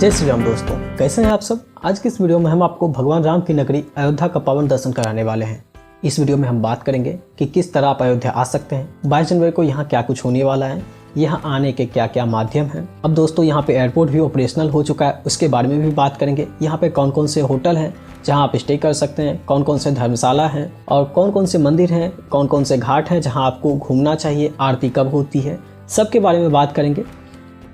जय श्री राम दोस्तों, कैसे हैं आप सब। आज की इस वीडियो में हम आपको भगवान राम की नगरी अयोध्या का पावन दर्शन कराने वाले हैं। इस वीडियो में हम बात करेंगे कि किस तरह आप अयोध्या आ सकते हैं, 22 जनवरी को यहाँ क्या कुछ होने वाला है, यहाँ आने के क्या क्या माध्यम हैं। अब दोस्तों यहाँ पे एयरपोर्ट भी ऑपरेशनल हो चुका है, उसके बारे में भी बात करेंगे। यहाँ पे कौन कौन से होटल हैं जहाँ आप स्टे कर सकते हैं, कौन कौन से धर्मशाला हैं और कौन कौन से मंदिर हैं, कौन कौन से घाट हैं जहाँ आपको घूमना चाहिए, आरती कब होती है, सबके बारे में बात करेंगे।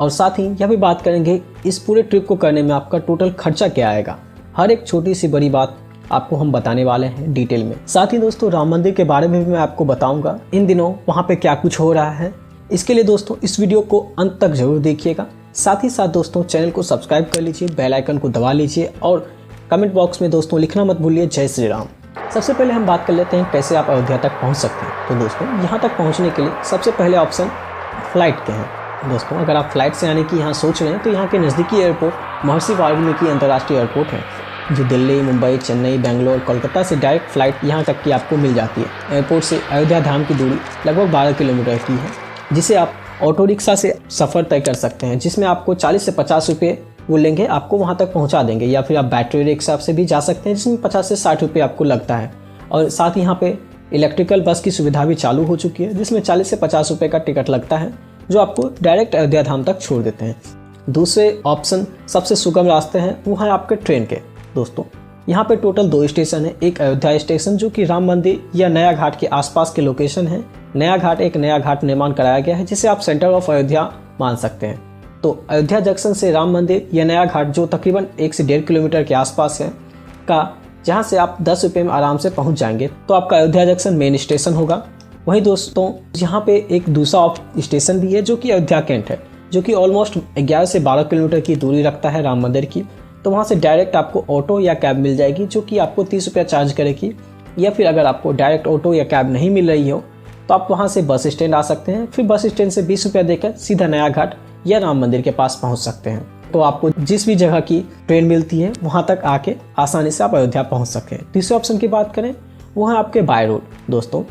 और साथ ही यह भी बात करेंगे इस पूरे ट्रिप को करने में आपका टोटल खर्चा क्या आएगा। हर एक छोटी सी बड़ी बात आपको हम बताने वाले हैं डिटेल में। साथ ही दोस्तों राम मंदिर के बारे में भी मैं आपको बताऊंगा, इन दिनों वहाँ पे क्या कुछ हो रहा है। इसके लिए दोस्तों इस वीडियो को अंत तक जरूर देखिएगा। साथ ही साथ दोस्तों चैनल को सब्सक्राइब कर लीजिए, बेल आइकन को दबा लीजिए और कमेंट बॉक्स में दोस्तों लिखना मत भूलिए जय श्री राम। सबसे पहले हम बात कर लेते हैं कैसे आप अयोध्या तक पहुँच सकते हैं। तो दोस्तों यहाँ तक पहुँचने के लिए सबसे पहले ऑप्शन फ्लाइट के हैं। दोस्तों अगर आप फ्लाइट से आने की यहाँ सोच रहे हैं तो यहाँ के नज़दीकी एयरपोर्ट महर्षि वाल्मीकि अंतर्राष्ट्रीय एयरपोर्ट है, जो दिल्ली, मुंबई, चेन्नई, बेंगलोर, कोलकाता से डायरेक्ट फ़्लाइट यहाँ तक की आपको मिल जाती है। एयरपोर्ट से अयोध्या धाम की दूरी लगभग 12 किलोमीटर की है, जिसे आप ऑटो रिक्शा से सफ़र तय कर सकते हैं, जिसमें आपको 40 से 50 रुपये वो लेंगे, आपको वहाँ तक पहुँचा देंगे। या फिर आप बैटरी रिक्शा से भी जा सकते हैं, जिसमें 50 से 60 रुपये आपको लगता है। और साथ ही यहाँ पे इलेक्ट्रिकल बस की सुविधा भी चालू हो चुकी है, जिसमें 40 से 50 रुपये का टिकट लगता है, जो आपको डायरेक्ट अयोध्या धाम तक छोड़ देते हैं। दूसरे ऑप्शन सबसे सुगम रास्ते हैं, वो है आपके ट्रेन के। दोस्तों यहाँ पे टोटल 2 स्टेशन है। एक अयोध्या स्टेशन जो कि राम मंदिर या नया घाट के आसपास के लोकेशन है। नया घाट एक नया घाट निर्माण कराया गया है, जिसे आप सेंटर ऑफ अयोध्या मान सकते हैं। तो अयोध्या जंक्शन से राम मंदिर या नया घाट, जो तकरीबन 1 से 1.5 किलोमीटर के आसपास है का, जहाँ से आप 10 रुपये में आराम से पहुँच जाएंगे, तो आपका अयोध्या जंक्शन मेन स्टेशन होगा। वहीं दोस्तों यहाँ पे एक दूसरा स्टेशन भी है जो कि अयोध्या कैंट है, जो कि ऑलमोस्ट 11 से 12 किलोमीटर की दूरी रखता है राम मंदिर की। तो वहाँ से डायरेक्ट आपको ऑटो या कैब मिल जाएगी, जो कि आपको 30 रुपया चार्ज करेगी। या फिर अगर आपको डायरेक्ट ऑटो या कैब नहीं मिल रही हो तो आप वहाँ से बस स्टैंड आ सकते हैं, फिर बस स्टैंड से 20 रुपया देकर सीधा नया घाट या राम मंदिर के पास पहुँच सकते हैं। तो आपको जिस भी जगह की ट्रेन मिलती है वहाँ तक आके आसानी से आप अयोध्या पहुँच सकते हैं। तीसरे ऑप्शन की बात करें, वो है आपके बाय रोड। दोस्तों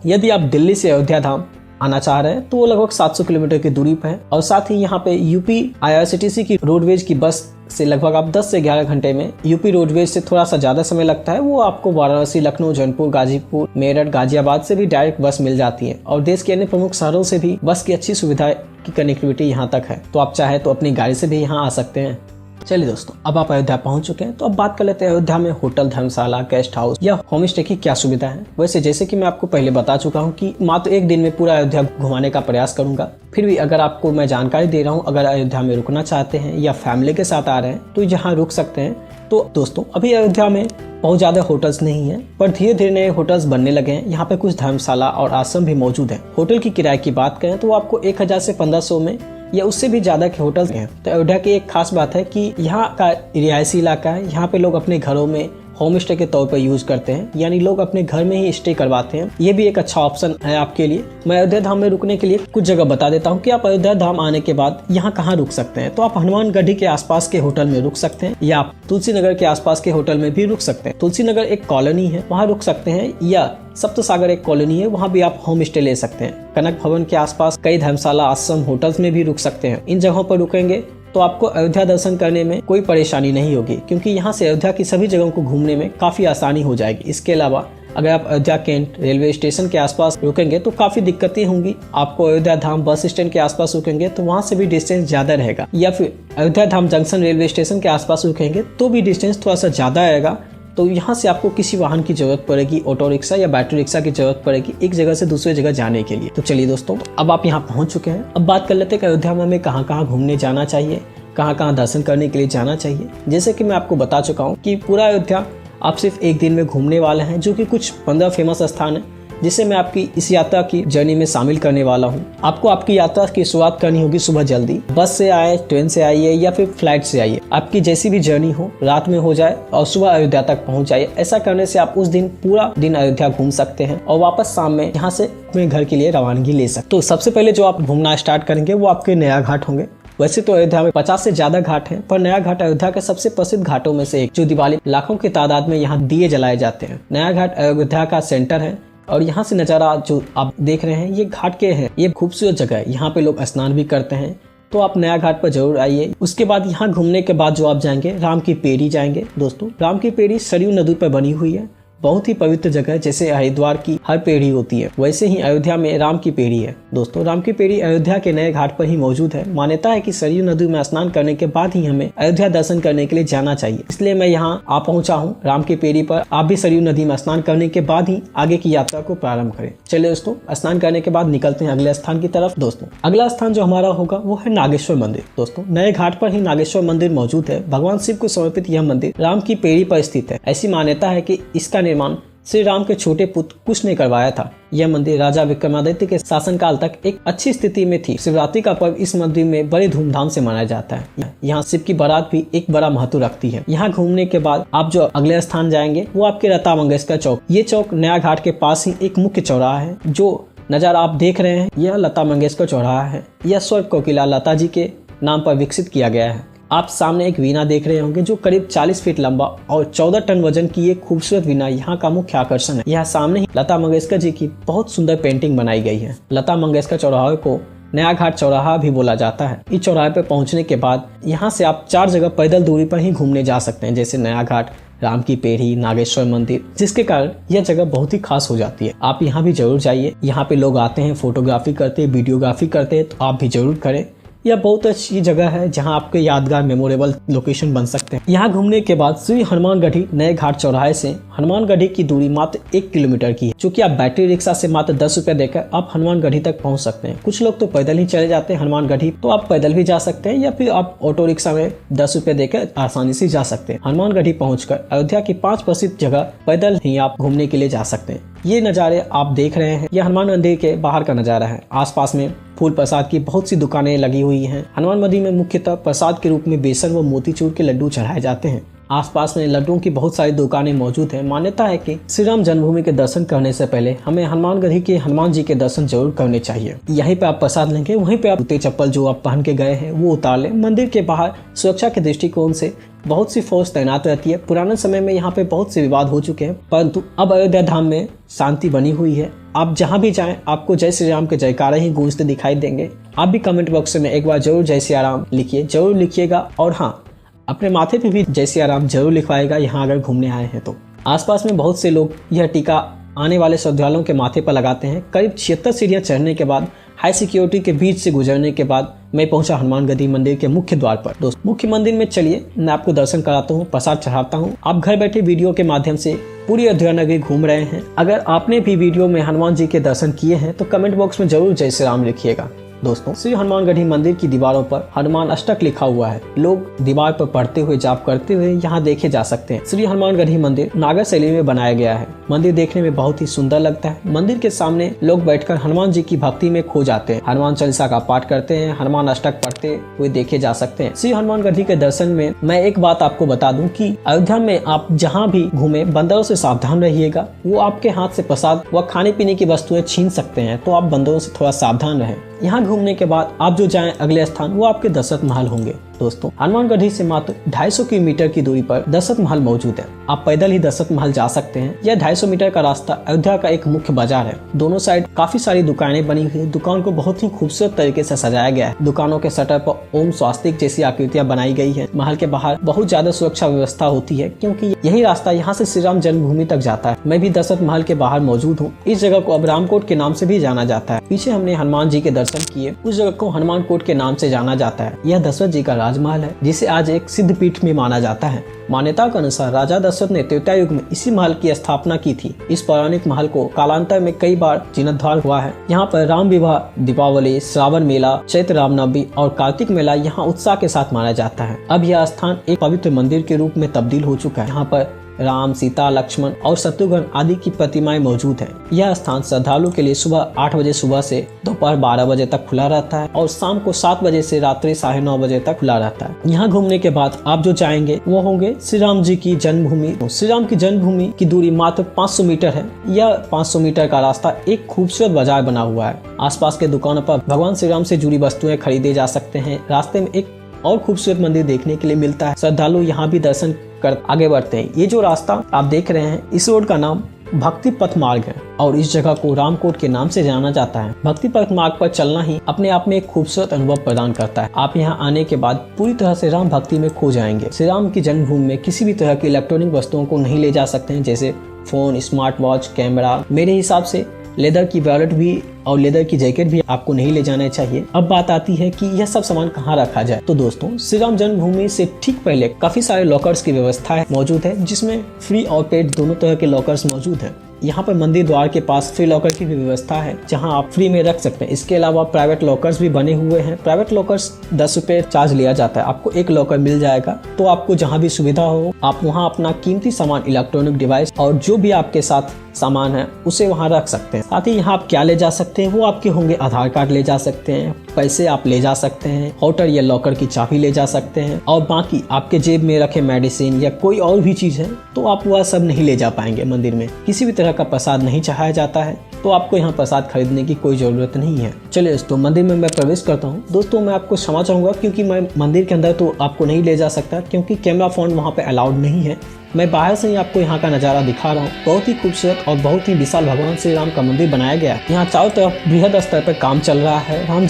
यदि आप दिल्ली से अयोध्या धाम आना चाह रहे हैं तो वो लगभग 700 किलोमीटर की दूरी पर है। और साथ ही यहाँ पे यूपी IRCTC की रोडवेज की बस से लगभग आप 10 से 11 घंटे में, यूपी रोडवेज से थोड़ा सा ज़्यादा समय लगता है, वो आपको वाराणसी, लखनऊ, जौनपुर, गाजीपुर, मेरठ, गाजियाबाद से भी डायरेक्ट बस मिल जाती है। और देश के अन्य प्रमुख शहरों से भी बस की अच्छी सुविधा की कनेक्टिविटी यहाँ तक है। तो आप चाहे तो अपनी गाड़ी से भी यहाँ आ सकते हैं। चलिए दोस्तों, अब आप अयोध्या पहुंच चुके हैं, तो अब बात कर लेते हैं अयोध्या में होटल, धर्मशाला, गेस्ट हाउस या होम स्टे की क्या सुविधा है। वैसे जैसे कि मैं आपको पहले बता चुका हूं कि मात्र एक दिन में पूरा अयोध्या घुमाने का प्रयास करूंगा। फिर भी अगर आपको मैं जानकारी दे रहा हूं, अगर अयोध्या में रुकना चाहते हैं या फैमिली के साथ आ रहे हैं तो यहाँ रुक सकते हैं। तो दोस्तों अभी अयोध्या में बहुत ज़्यादा होटल्स नहीं है, पर धीरे धीरे नए होटल्स बनने लगे हैं। यहाँ पे कुछ धर्मशाला और आश्रम भी मौजूद है। होटल की किराए की बात करें तो आपको 1000 से 1500 में या उससे भी ज़्यादा के होटल्स हैं। तो अयोध्या की एक खास बात है कि यहाँ का रिहायशी इलाका है, यहाँ पे लोग अपने घरों में होम स्टे के तौर पर यूज करते हैं, यानी लोग अपने घर में ही स्टे करवाते हैं। ये भी एक अच्छा ऑप्शन है आपके लिए। मैं अयोध्या धाम में रुकने के लिए कुछ जगह बता देता हूँ कि आप अयोध्या धाम आने के बाद यहाँ कहाँ रुक सकते हैं। तो आप हनुमानगढ़ी के आसपास के होटल में रुक सकते हैं, या आप तुलसी नगर के आसपास के होटल में भी रुक सकते हैं। तुलसी नगर एक कॉलोनी है, वहाँ रुक सकते हैं, या सप्तसागर एक कॉलोनी है, वहाँ भी आप होम स्टे ले सकते हैं। कनक भवन के आसपास कई धर्मशाला, आश्रम, होटल्स में भी रुक सकते हैं। इन जगहों पर रुकेंगे तो आपको अयोध्या दर्शन करने में कोई परेशानी नहीं होगी, क्योंकि यहाँ से अयोध्या की सभी जगहों को घूमने में काफ़ी आसानी हो जाएगी। इसके अलावा अगर आप अयोध्या कैंट रेलवे स्टेशन के आसपास रुकेंगे तो काफ़ी दिक्कतें होंगी। आपको अयोध्या धाम बस स्टैंड के आसपास रुकेंगे तो वहाँ से भी डिस्टेंस ज़्यादा रहेगा, या फिर अयोध्या धाम जंक्शन रेलवे स्टेशन के आसपास रुकेंगे तो भी डिस्टेंस थोड़ा सा ज़्यादा आएगा। तो यहाँ से आपको किसी वाहन की जरूरत पड़ेगी, ऑटो रिक्शा या बैटरी रिक्शा की जरूरत पड़ेगी एक जगह से दूसरी जगह जाने के लिए। तो चलिए दोस्तों, अब आप यहाँ पहुँच चुके हैं। अब बात कर लेते हैं कि अयोध्या में हमें कहाँ कहाँ घूमने जाना चाहिए, कहाँ कहाँ दर्शन करने के लिए जाना चाहिए। जैसे कि मैं आपको बता चुका हूँ कि पूरा अयोध्या आप सिर्फ एक दिन में घूमने वाले हैं, जो कि कुछ 15 फेमस स्थान है, जिसे मैं आपकी इस यात्रा की जर्नी में शामिल करने वाला हूँ। आपको आपकी यात्रा की शुरुआत करनी होगी सुबह जल्दी। बस से आए, ट्रेन से आइए या फिर फ्लाइट से आइए, आपकी जैसी भी जर्नी हो रात में हो जाए और सुबह अयोध्या तक पहुँच जाइए। ऐसा करने से आप उस दिन पूरा दिन अयोध्या घूम सकते हैं और वापस शाम में यहाँ से अपने घर के लिए रवानगी ले सकते। तो सबसे पहले जो आप घूमना स्टार्ट करेंगे वो आपके नया घाट होंगे। वैसे तो अयोध्या में 50 से ज्यादा घाट हैं, पर नया घाट अयोध्या के सबसे प्रसिद्ध घाटों में से एक, जो दिवाली लाखों की तादाद में यहाँ दिए जलाए जाते हैं। नया घाट अयोध्या का सेंटर है और यहाँ से नज़ारा जो आप देख रहे हैं ये घाट के हैं। ये खूबसूरत जगह है, यहाँ पे लोग स्नान भी करते हैं, तो आप नया घाट पर जरूर आइए। उसके बाद यहाँ घूमने के बाद जो आप जाएंगे राम की पेड़ी जाएंगे। दोस्तों राम की पेड़ी सरयू नदी पर बनी हुई है, बहुत ही पवित्र जगह है। जैसे हरिद्वार की हर पेड़ी होती है वैसे ही अयोध्या में राम की पेड़ी है। दोस्तों राम की पेड़ी अयोध्या के नए घाट पर ही मौजूद है। मान्यता है कि सरयू नदी में स्नान करने के बाद ही हमें अयोध्या दर्शन करने के लिए जाना चाहिए, इसलिए मैं यहाँ आ पहुंचा हूँ राम की पेड़ी पर। आप भी सरयू नदी में स्नान करने के बाद ही आगे की यात्रा को प्रारंभ करें। चलिए दोस्तों, स्नान करने के बाद निकलते हैं अगले स्थान की तरफ। दोस्तों अगला स्थान जो हमारा होगा वो है नागेश्वर मंदिर। दोस्तों नए घाट पर ही नागेश्वर मंदिर मौजूद है। भगवान शिव को समर्पित यह मंदिर राम की पेड़ी पर स्थित है। ऐसी मान्यता है कि इसका निर्माण श्री राम के छोटे पुत्र कुश ने करवाया था। यह मंदिर राजा विक्रमादित्य के शासनकाल तक एक अच्छी स्थिति में थी। शिवरात्रि का पर्व इस मंदिर में बड़े धूमधाम से मनाया जाता है। यहाँ शिव की बारात भी एक बड़ा महत्व रखती है। यहाँ घूमने के बाद आप जो अगले स्थान जाएंगे वो आपके लता मंगेशकर चौक। ये चौक नया घाट के पास ही एक मुख्य चौराहा है। जो नजारा आप देख रहे हैं यह लता मंगेशकर चौराहा है। यह स्वर्ग कोकिला लता जी के नाम पर विकसित किया गया है। आप सामने एक वीणा देख रहे होंगे जो करीब 40 फीट लंबा और 14 टन वजन की एक खूबसूरत वीणा यहाँ का मुख्य आकर्षण है। यहाँ सामने ही लता मंगेशकर जी की बहुत सुंदर पेंटिंग बनाई गई है। लता मंगेशकर चौराहे को नया घाट चौराहा भी बोला जाता है। इस चौराहे पर पहुंचने के बाद यहाँ से आप 4 जगह पैदल दूरी पर ही घूमने जा सकते हैं, जैसे नया घाट, राम की पेड़ी, नागेश्वर मंदिर, जिसके कारण यह जगह बहुत ही खास हो जाती है। आप यहाँ भी जरूर जाइए। यहाँ पे लोग आते हैं, फोटोग्राफी करते हैं, वीडियोग्राफी करते हैं, तो आप भी जरूर करें। यह बहुत अच्छी जगह है जहां आपके यादगार मेमोरेबल लोकेशन बन सकते हैं। यहाँ घूमने के बाद श्री हनुमानगढ़ी नए घाट चौराहे से हनुमानगढ़ी की दूरी मात्र 1 किलोमीटर की है। चूँकि आप बैटरी रिक्शा से मात्र 10 रुपए देकर आप हनुमानगढ़ी तक पहुंच सकते हैं। कुछ लोग तो पैदल ही चले जाते हैं हनुमानगढ़ी, तो आप पैदल भी जा सकते हैं या फिर आप ऑटो रिक्शा में 10 रुपए देकर आसानी से जा सकते हैं। हनुमानगढ़ी पहुंचकर अयोध्या की 5 प्रसिद्ध जगह पैदल ही आप घूमने के लिए जा सकते हैं। ये नज़ारे आप देख रहे हैं, यह हनुमान मंदिर के बाहर का नज़ारा है। आसपास में फूल प्रसाद की बहुत सी दुकानें लगी हुई हैं। हनुमान मंदिर में मुख्यतः प्रसाद के रूप में बेसन व मोतीचूर के लड्डू चढ़ाए जाते हैं। आसपास में लड्डुओं की बहुत सारी दुकानें मौजूद हैं। मान्यता है कि श्री राम जन्मभूमि के दर्शन करने से पहले हमें हनुमानगढ़ी के हनुमान जी के दर्शन जरूर करने चाहिए। यहीं पे आप प्रसाद लेंगे, वहीं पे आप जूते चप्पल जो आप पहन के गए हैं वो उतार लें। मंदिर के बाहर सुरक्षा के दृष्टिकोण से बहुत सी फोर्स तैनात रहती है। पुराने समय में यहाँ पे बहुत से विवाद हो चुके हैं, परंतु अब अयोध्या धाम में शांति बनी हुई है। आप जहाँ भी जाएं आपको जय श्री राम के जयकारे ही गूंजते दिखाई देंगे। आप भी कमेंट बॉक्स में एक बार जरूर जय श्री राम लिखिए, जरूर लिखिएगा। और हाँ, अपने माथे पे भी जय श्री राम जरूर लिखवाएगा यहाँ अगर घूमने आए हैं तो। आसपास में बहुत से लोग यह टीका आने वाले श्रद्धालुओं के माथे पर लगाते हैं। करीब 76 सीढ़ियाँ चढ़ने के बाद हाई सिक्योरिटी के बीच से गुजरने के बाद मैं पहुंचा हनुमानगढ़ी मंदिर के मुख्य द्वार पर। दोस्त मुख्य मंदिर में चलिए मैं आपको दर्शन कराता हूं, प्रसाद चढ़ाता हूं। आप घर बैठे वीडियो के माध्यम से पूरी अयोध्या नगरी घूम रहे हैं। अगर आपने भी वीडियो में हनुमान जी के दर्शन किए हैं तो कमेंट बॉक्स में जरूर जय श्री राम लिखिएगा। दोस्तों श्री हनुमानगढ़ी मंदिर की दीवारों पर हनुमान अष्टक लिखा हुआ है। लोग दीवार पर पढ़ते हुए जाप करते हुए यहाँ देखे जा सकते हैं। श्री हनुमानगढ़ी मंदिर नागर शैली में बनाया गया है। मंदिर देखने में बहुत ही सुंदर लगता है। मंदिर के सामने लोग बैठकर हनुमान जी की भक्ति में खो जाते हैं। हनुमान चालीसा का पाठ करते हैं, हनुमान अष्टक पढ़ते हुए देखे जा सकते हैं। श्री हनुमानगढ़ी के दर्शन में मैं एक बात आपको बता दूं कि अयोध्या में आप जहाँ भी घूमे बंदरों से सावधान रहिएगा। वो आपके हाथ से प्रसाद व खाने पीने की वस्तुएं छीन सकते हैं, तो आप बंदरों से थोड़ा सावधान रहें। यहाँ घूमने के बाद आप जो जाएं अगले स्थान वो आपके दशरथ महल होंगे। दोस्तों हनुमानगढ़ी से मात्र 250 किलोमीटर की दूरी पर दशरथ महल मौजूद है। आप पैदल ही दशरथ महल जा सकते हैं। यह 250 मीटर का रास्ता अयोध्या का एक मुख्य बाजार है। दोनों साइड काफी सारी दुकानें बनी हुई है। दुकान को बहुत ही खूबसूरत तरीके से सजाया गया है। दुकानों के शटर पर ओम स्वास्तिक जैसी आकृतियां बनाई गई है। महल के बाहर बहुत ज्यादा सुरक्षा व्यवस्था होती है, क्योंकि यही रास्ता यहाँ से श्री राम जन्मभूमि तक जाता है। मैं भी दशरथ महल के बाहर मौजूद हूँ। इस जगह को अब रामकोट के नाम से भी जाना जाता है। पीछे हमने हनुमान जी के दर्शन किए, उस जगह को हनुमान कोट के नाम से जाना जाता है। यह दशरथ जी का राजमहल है, जिसे आज एक सिद्ध पीठ में माना जाता है। मान्यता के अनुसार राजा दशरथ ने त्रेता युग में इसी महल की स्थापना की थी। इस पौराणिक महल को कालांतर में कई बार जीर्णोद्धार हुआ है। यहाँ पर राम विवाह, दीपावली, श्रावण मेला, चैत्र रामनवमी और कार्तिक मेला यहाँ उत्साह के साथ माना जाता है। अब यह स्थान एक पवित्र मंदिर के रूप में तब्दील हो चुका है। यहाँ पर राम, सीता, लक्ष्मण और शत्रुघ्न आदि की प्रतिमाएं मौजूद हैं। यह स्थान श्रद्धालु के लिए सुबह 8 बजे सुबह से दोपहर 12 बजे तक खुला रहता है और शाम को 7 बजे से रात्रि 9:30 बजे तक खुला रहता है। यहाँ घूमने के बाद आप जो जाएंगे वो होंगे श्री राम जी की जन्मभूमि। श्री राम की जन्मभूमि की दूरी मात्र 500 मीटर है। यह 500 मीटर का रास्ता एक खूबसूरत बाजार बना हुआ है। आसपास के दुकानों पर भगवान श्री राम से जुड़ी वस्तुएं खरीदे जा सकते हैं। रास्ते में एक और खूबसूरत मंदिर देखने के लिए मिलता है। श्रद्धालु यहाँ भी दर्शन कर आगे बढ़ते हैं। ये जो रास्ता आप देख रहे हैं, इस रोड का नाम भक्ति पथ मार्ग है और इस जगह को रामकोट के नाम से जाना जाता है। भक्ति पथ मार्ग पर चलना ही अपने आप में एक खूबसूरत अनुभव प्रदान करता है। आप यहाँ आने के बाद पूरी तरह से राम भक्ति में खो जाएंगे। श्री राम की जन्मभूमि में किसी भी तरह की इलेक्ट्रॉनिक वस्तुओं को नहीं ले जा सकते हैं, जैसे फोन, स्मार्ट वॉच, कैमरा। मेरे हिसाब से लेदर की वॉलेट भी और लेदर की जैकेट भी आपको नहीं ले जाना चाहिए। अब बात आती है कि यह सब सामान कहाँ रखा जाए। तो दोस्तों, श्री राम जन्मभूमि से ठीक पहले काफी सारे लॉकर्स की व्यवस्था मौजूद है, जिसमें फ्री और पेड दोनों तरह के लॉकर्स मौजूद है। यहाँ पर मंदिर द्वार के पास फ्री लॉकर की भी व्यवस्था है, जहाँ आप फ्री में रख सकते हैं। इसके अलावा प्राइवेट लॉकर्स भी बने हुए हैं। प्राइवेट लॉकर्स 10 रुपए चार्ज लिया जाता है। आपको एक लॉकर मिल जाएगा, तो आपको जहाँ भी सुविधा हो आप वहाँ अपना कीमती सामान, इलेक्ट्रॉनिक डिवाइस और जो भी आपके साथ सामान है उसे वहाँ रख सकते हैं। साथ ही यहाँ आप क्या ले जा सकते हैं वो आपके होंगे आधार कार्ड ले जा सकते हैं, पैसे आप ले जा सकते हैं, होटल या लॉकर की चाबी ले जा सकते हैं, और बाकी आपके जेब में रखे मेडिसिन या कोई और भी चीज है तो आप वह सब नहीं ले जा पाएंगे। मंदिर में किसी भी तरह का प्रसाद नहीं चढ़ाया जाता है, तो आपको यहाँ प्रसाद खरीदने की कोई जरूरत नहीं है। चलिए दोस्तों, मंदिर में मैं प्रवेश करता हूँ। दोस्तों, मैं आपको क्षमा चाहूंगा क्योंकि मैं मंदिर के अंदर तो आपको नहीं ले जा सकता, क्योंकि कैमरा फोन वहाँ पे अलाउड नहीं है। मैं बाहर से ही आपको यहाँ का नज़ारा दिखा रहा हूँ। बहुत ही खूबसूरत और बहुत ही विशाल भगवान श्री राम का मंदिर बनाया गया है। यहाँ चारों तरफ बृहद स्तर पर काम चल रहा है। राम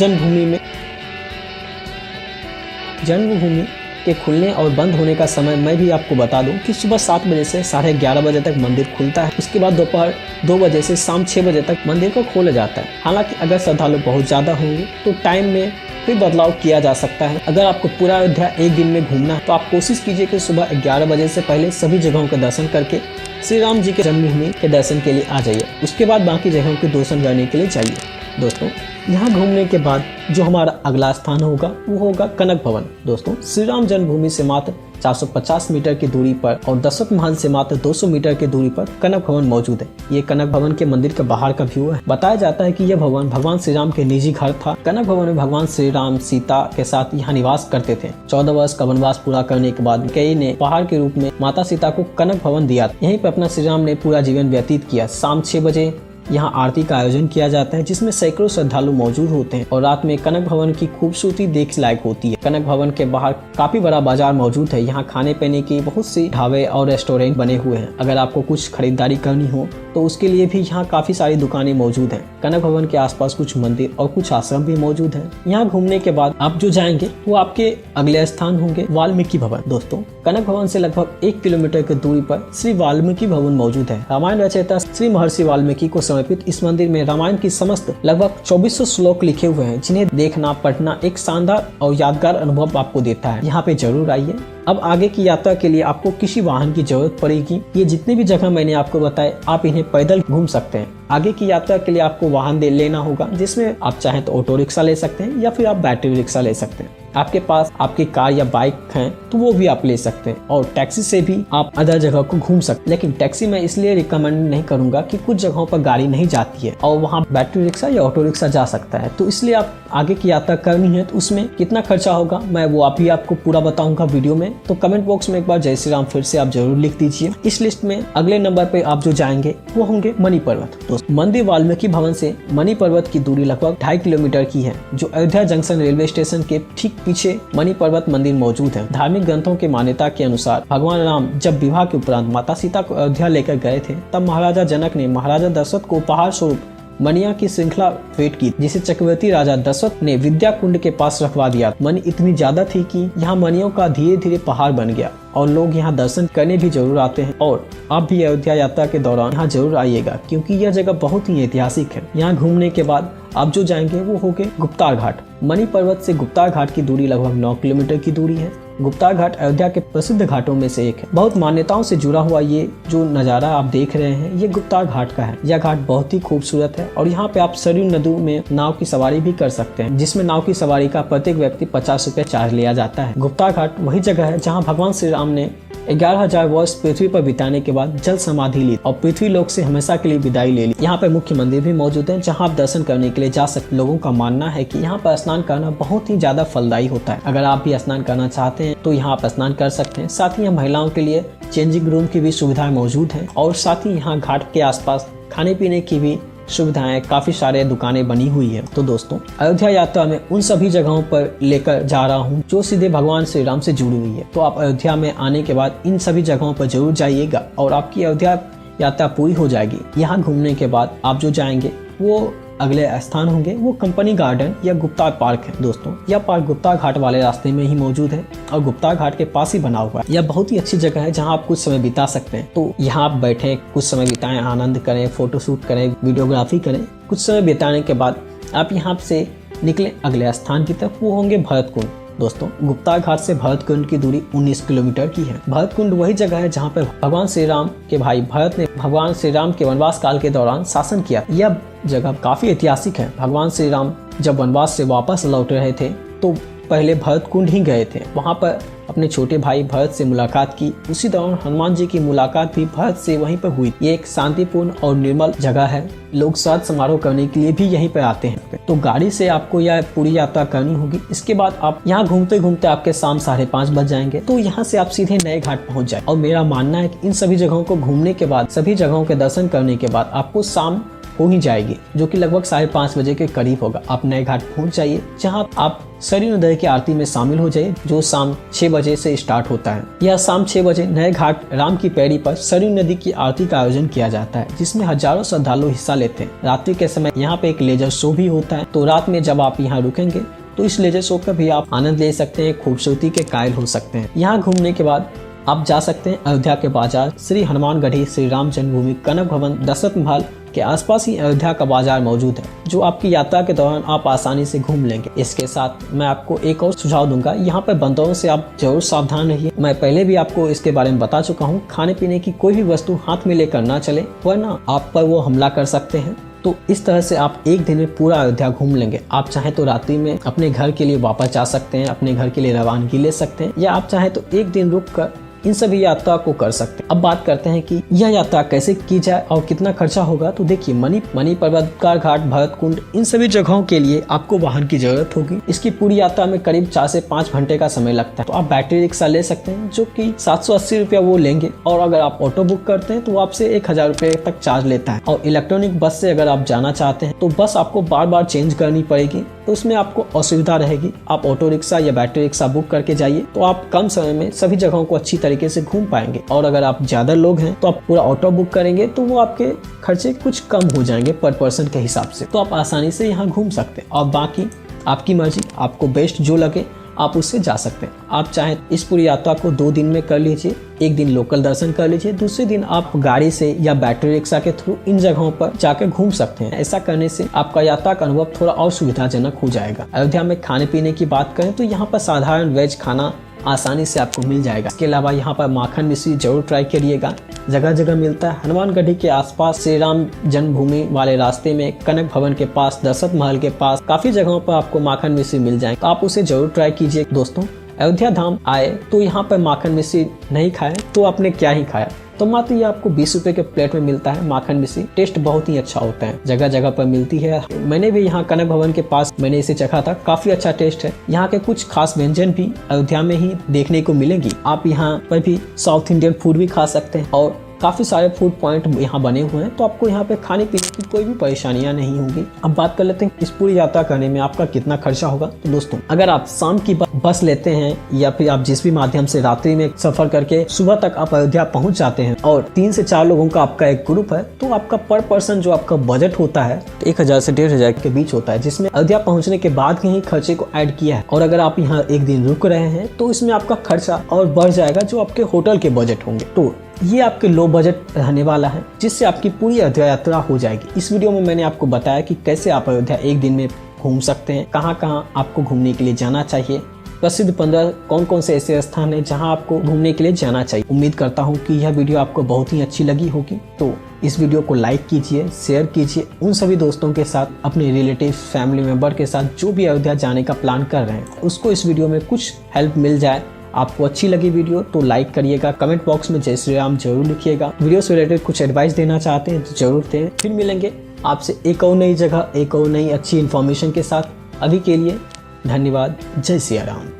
जन्मभूमि के खुलने और बंद होने का समय मैं भी आपको बता दूं कि सुबह 7 बजे से 11:30 बजे तक मंदिर खुलता है। उसके बाद दोपहर 2 बजे से शाम 6 बजे तक मंदिर को खोला जाता है। हालांकि अगर श्रद्धालु बहुत ज़्यादा होंगे तो टाइम में फिर बदलाव किया जा सकता है। अगर आपको पूरा अयोध्या एक दिन में घूमना है तो आप कोशिश कीजिए कि सुबह 11 बजे से पहले सभी जगहों का दर्शन करके श्री राम जी के जन्मभूमि के दर्शन के लिए आ जाइए। उसके बाद बाकी जगहों के दर्शन करने के लिए जाइए। दोस्तों, यहाँ घूमने के बाद जो हमारा अगला स्थान होगा वो होगा कनक भवन। दोस्तों, श्री राम जन्मभूमि से मात्र 450 मीटर की दूरी पर और दशरथ महल से मात्र 200 मीटर की दूरी पर कनक भवन मौजूद है। ये कनक भवन के मंदिर के बाहर का व्यू है। बताया जाता है कि यह भवन भगवान श्री राम के निजी घर था। कनक भवन में भगवान श्री राम सीता के साथ यहाँ निवास करते थे। 14 वर्ष का वनवास पूरा करने के बाद कई ने उपहार के रूप में माता सीता को कनक भवन दिया। यहीं पर अपना श्री राम ने पूरा जीवन व्यतीत किया। शाम 6 बजे यहाँ आरती का आयोजन किया जाता है, जिसमें सैकड़ों श्रद्धालु मौजूद होते हैं और रात में कनक भवन की खूबसूरती देख लायक होती है। कनक भवन के बाहर काफी बड़ा बाजार मौजूद है। यहाँ खाने पीने की बहुत सी ढाबे और रेस्टोरेंट बने हुए हैं। अगर आपको कुछ खरीदारी करनी हो तो उसके लिए भी यहाँ काफी सारी दुकानें मौजूद हैं। कनक भवन के आसपास कुछ मंदिर और कुछ आश्रम भी मौजूद हैं। यहाँ घूमने के बाद आप जो जाएंगे वो आपके अगले स्थान होंगे वाल्मीकि भवन। दोस्तों, कनक भवन से लगभग 1 किलोमीटर की दूरी पर श्री वाल्मीकि भवन मौजूद है। रामायण रचयिता श्री महर्षि वाल्मीकि को समर्पित इस मंदिर में रामायण की समस्त लगभग 2400 श्लोक लिखे हुए हैं, जिन्हें देखना पढ़ना एक शानदार और यादगार अनुभव आपको देता है। यहाँ पे जरूर आइए। अब आगे की यात्रा के लिए आपको किसी वाहन की जरूरत पड़ेगी। ये जितने भी जगह मैंने आपको बताए आप इन्हें पैदल घूम सकते हैं। आगे की यात्रा के लिए आपको वाहन लेना होगा, जिसमें आप चाहें तो ऑटो रिक्शा ले सकते हैं या फिर आप बैटरी रिक्शा ले सकते हैं। आपके पास आपकी कार या बाइक हैं तो वो भी आप ले सकते हैं, और टैक्सी से भी आप अदर जगह को घूम सकते हैं। लेकिन टैक्सी मैं इसलिए रिकमेंड नहीं करूंगा कि कुछ जगहों पर गाड़ी नहीं जाती है और वहाँ बैटरी रिक्शा या ऑटो रिक्शा जा सकता है। तो इसलिए आप आगे की यात्रा करनी है तो उसमें कितना खर्चा होगा मैं वो आपको पूरा बताऊंगा वीडियो में। तो कमेंट बॉक्स में एक बार जय श्री राम फिर से आप जरूर लिख दीजिए। इस लिस्ट में अगले नंबर पे आप जो जाएंगे वो होंगे मणि पर्वत। दोस्तों, मंदिर वाल्मीकि भवन से मणि पर्वत की दूरी लगभग 2.5 किलोमीटर की है, जो अयोध्या जंक्शन रेलवे स्टेशन के ठीक पीछे मणि पर्वत मंदिर मौजूद है। धार्मिक ग्रंथों के मान्यता के अनुसार भगवान राम जब विवाह के उपरांत माता सीता को अयोध्या लेकर गए थे, तब महाराजा जनक ने महाराजा दशरथ को उपहार स्वरूप मणिया की श्रृंखला भेंट की, जिसे चक्रवर्ती राजा दशरथ ने विद्या कुंड के पास रखवा दिया। मणि इतनी ज्यादा थी कि यहाँ मणियों का धीरे धीरे पहाड़ बन गया और लोग यहाँ दर्शन करने भी जरूर आते हैं। और आप भी अयोध्या यात्रा के दौरान यहाँ जरूर आइएगा, क्योंकि यह जगह बहुत ही ऐतिहासिक है। यहाँ घूमने के बाद आप जो जाएंगे वो होंगे गुप्तार घाट। मणि पर्वत से गुप्तार घाट की दूरी लगभग 9 किलोमीटर की दूरी है। गुप्तार घाट अयोध्या के प्रसिद्ध घाटों में से एक है। बहुत मान्यताओं से जुड़ा हुआ ये जो नज़ारा आप देख रहे हैं ये गुप्तार घाट का है। यह घाट बहुत ही खूबसूरत है और यहाँ पे आप सरयू नदी में नाव की सवारी भी कर सकते हैं, जिसमें नाव की सवारी का प्रत्येक व्यक्ति 50 रुपए चार्ज लिया जाता है। गुप्तार घाट वही जगह है जहाँ भगवान श्री राम ने 11,000 वर्ष पृथ्वी पर बिताने के बाद जल समाधि ली और पृथ्वी लोक से हमेशा के लिए विदाई ले ली। यहाँ पे मुख्य मंदिर भी मौजूद है जहाँ आप दर्शन करने के लिए जा सकते। लोगों का मानना है कि यहाँ पर स्नान करना बहुत ही ज्यादा फलदायी होता है। अगर आप भी स्नान करना चाहते हैं तो यहाँ आप स्नान कर सकते हैं। साथ ही यहाँ महिलाओं के लिए चेंजिंग रूम की भी सुविधाएं मौजूद है और साथ ही यहाँ घाट के आसपास खाने पीने की भी सुविधाएं, काफी सारे दुकानें बनी हुई है। तो दोस्तों, अयोध्या यात्रा में उन सभी जगहों पर लेकर जा रहा हूं जो सीधे भगवान श्री राम से जुड़ी हुई है। तो आप अयोध्या में आने के बाद इन सभी जगहों पर जरूर जाइएगा और आपकी अयोध्या यात्रा पूरी हो जाएगी। यहाँ घूमने के बाद आप जो जाएंगे वो अगले स्थान होंगे वो कंपनी गार्डन या गुप्ता पार्क है। दोस्तों यह पार्क गुप्ता घाट वाले रास्ते में ही मौजूद है और गुप्ता घाट के पास ही बना हुआ है। यह बहुत ही अच्छी जगह है जहां आप कुछ समय बिता सकते हैं। तो यहाँ आप बैठे कुछ समय बिताएं, आनंद करें, फोटोशूट करें, वीडियोग्राफी करें। कुछ समय बिताने के बाद आप यहाँ से निकले अगले स्थान की तरफ, वो होंगे भरत कुंड। दोस्तों गुप्ता घाट से भरत कुंड की दूरी 19 किलोमीटर की है। भरत कुंड वही जगह है जहाँ पर भगवान श्री राम के भाई भरत ने भगवान श्री राम के वनवास काल के दौरान शासन किया। यह जगह काफी ऐतिहासिक है। भगवान श्री राम जब वनवास से वापस लौट रहे थे तो पहले भरत कुंड ही गए थे। वहाँ पर अपने छोटे भाई भरत से मुलाकात की। उसी दौरान हनुमान जी की मुलाकात भी भरत से वहीं पर हुई। ये एक शांतिपूर्ण और निर्मल जगह है। लोग श्राद्ध समारोह करने के लिए भी यहीं पर आते हैं। तो गाड़ी से आपको यह पूरी यात्रा करनी होगी। इसके बाद आप यहाँ घूमते घूमते आपके शाम 5:30 बज जाएंगे। तो यहाँ से आप सीधे नए घाट पहुँच जाए। और मेरा मानना है कि इन सभी जगहों को घूमने के बाद, सभी जगहों के दर्शन करने के बाद आपको शाम हो ही जाएगी, जो कि लगभग 5:30 बजे के करीब होगा। आप नए घाट पहुंच जाइए जहां आप सरयू नदी की आरती में शामिल हो जाइए, जो शाम 6 बजे से स्टार्ट होता है। यह शाम 6 बजे नए घाट राम की पैड़ी पर सरयू नदी की आरती का आयोजन किया जाता है, जिसमें हजारों श्रद्धालु हिस्सा लेते हैं। रात्रि के समय यहाँ पे एक लेजर शो भी होता है। तो रात में जब आप यहाँ रुकेंगे तो इस लेजर शो का भी आप आनंद ले सकते हैं, खूबसूरती के कायल हो सकते हैं। यहाँ घूमने के बाद आप जा सकते हैं अयोध्या के बाजार, श्री हनुमानगढ़ी, श्री राम जन्मभूमि, कनक भवन, दशरथ महल के आसपास ही अयोध्या का बाजार मौजूद है, जो आपकी यात्रा के दौरान आप आसानी से घूम लेंगे। इसके साथ मैं आपको एक और सुझाव दूंगा, यहाँ पर बंदरों से आप जरूर सावधान रहिए। मैं पहले भी आपको इसके बारे में बता चुका हूँ। खाने पीने की कोई भी वस्तु हाथ में लेकर ना चले, वरना आप पर वो हमला कर सकते हैं। तो इस तरह से आप एक दिन में पूरा अयोध्या घूम लेंगे। आप चाहे तो रात्रि में अपने घर के लिए वापस जा सकते हैं, अपने घर के लिए रवानगी ले सकते हैं, या आप चाहे तो एक दिन रुक कर इन सभी यात्रा को कर सकते हैं। अब बात करते हैं कि यह यात्रा कैसे की जाए और कितना खर्चा होगा। तो देखिए, मणि पर्वत, घाट, भरत कुंड, इन सभी जगहों के लिए आपको वाहन की जरूरत होगी। इसकी पूरी यात्रा में करीब 4 से 5 घंटे का समय लगता है। तो आप बैटरी रिक्शा ले सकते हैं, जो कि 780 रुपया वो लेंगे। और अगर आप ऑटो बुक करते हैं तो वो आपसे 1000 रुपये तक चार्ज लेता है। और इलेक्ट्रॉनिक बस से अगर आप जाना चाहते हैं तो बस आपको बार बार चेंज करनी पड़ेगी, तो उसमें आपको असुविधा रहेगी। आप ऑटो रिक्शा या बैटरी रिक्शा बुक करके जाइए, तो आप कम समय में सभी जगहों को अच्छी तरीके से घूम पाएंगे। और अगर आप ज्यादा लोग हैं तो आप पूरा ऑटो बुक करेंगे तो वो आपके खर्चे कुछ कम हो जाएंगे पर पर्सन के हिसाब से। तो आप आसानी से यहाँ घूम सकते हैं। और बाकी आपकी मर्जी, आपको बेस्ट जो लगे आप उससे जा सकते हैं। आप चाहें इस पूरी यात्रा को 2 दिन में कर लीजिए। एक दिन लोकल दर्शन कर लीजिए, दूसरे दिन आप गाड़ी से या बैटरी रिक्शा के थ्रू इन जगहों पर जाकर घूम सकते हैं। ऐसा करने से आपका यात्रा का अनुभव थोड़ा और सुविधाजनक हो जाएगा। अयोध्या में खाने पीने की बात करें तो यहाँ पर साधारण वेज खाना आसानी से आपको मिल जाएगा। इसके अलावा यहाँ पर माखन मिश्री जरूर ट्राई करिएगा, जगह जगह मिलता है। हनुमानगढ़ी के आसपास श्री राम जन्मभूमि वाले रास्ते में, कनक भवन के पास, दशरथ महल के पास काफी जगहों पर आपको माखन मिश्री मिल जाएंगे। तो आप उसे जरूर ट्राई कीजिए। दोस्तों अयोध्या धाम आए तो यहाँ पर माखन मिश्री नहीं खाए तो आपने क्या ही खाया। तो मात्र ये आपको 20 रुपए के प्लेट में मिलता है माखन मिश्री। टेस्ट बहुत ही अच्छा होता है, जगह जगह पर मिलती है। मैंने भी यहाँ कनक भवन के पास मैंने इसे चखा था, काफी अच्छा टेस्ट है। यहाँ के कुछ खास व्यंजन भी अयोध्या में ही देखने को मिलेंगी। आप यहाँ पर भी साउथ इंडियन फूड भी खा सकते हैं और काफी सारे फूड पॉइंट यहाँ बने हुए हैं। तो आपको यहाँ पे खाने पीने की कोई भी परेशानियां नहीं होंगी। अब बात कर लेते हैं इस पूरी यात्रा करने में आपका कितना खर्चा होगा। तो दोस्तों अगर आप शाम की बस लेते हैं या फिर आप जिस भी माध्यम से रात्रि में सफर करके सुबह तक आप अयोध्या पहुंच जाते हैं और 3 से 4 लोगों का आपका एक ग्रुप है, तो आपका पर पर्सन जो आपका बजट होता है 1000 से 1500 के बीच होता है, जिसमें अयोध्या पहुंचने के बाद के ही खर्चे को ऐड किया है। और अगर आप यहाँ एक दिन रुक रहे हैं तो इसमें आपका खर्चा और बढ़ जाएगा, जो आपके होटल के बजट होंगे। तो ये आपके लो बजट रहने वाला है, जिससे आपकी पूरी अयोध्या यात्रा हो जाएगी। इस वीडियो में मैंने आपको बताया कि कैसे आप अयोध्या एक दिन में घूम सकते हैं, कहाँ कहाँ आपको घूमने के लिए जाना चाहिए, प्रसिद्ध 15 कौन कौन से ऐसे स्थान हैं जहां आपको घूमने के लिए जाना चाहिए। उम्मीद करता हूं कि यह वीडियो आपको बहुत ही अच्छी लगी होगी। तो इस वीडियो को लाइक कीजिए, शेयर कीजिए उन सभी दोस्तों के साथ, अपने रिलेटिव, फैमिली मेंबर के साथ जो भी अयोध्या जाने का प्लान कर रहे हैं, उसको इस वीडियो में कुछ हेल्प मिल जाए। आपको अच्छी लगी वीडियो तो लाइक करिएगा, कमेंट बॉक्स में जय श्री राम जरूर लिखिएगा। वीडियो से रिलेटेड कुछ एडवाइस देना चाहते हैं तो जरूर दें। फिर मिलेंगे आपसे एक और नई जगह, एक और नई अच्छी इन्फॉर्मेशन के साथ। अभी के लिए धन्यवाद। जय श्री राम।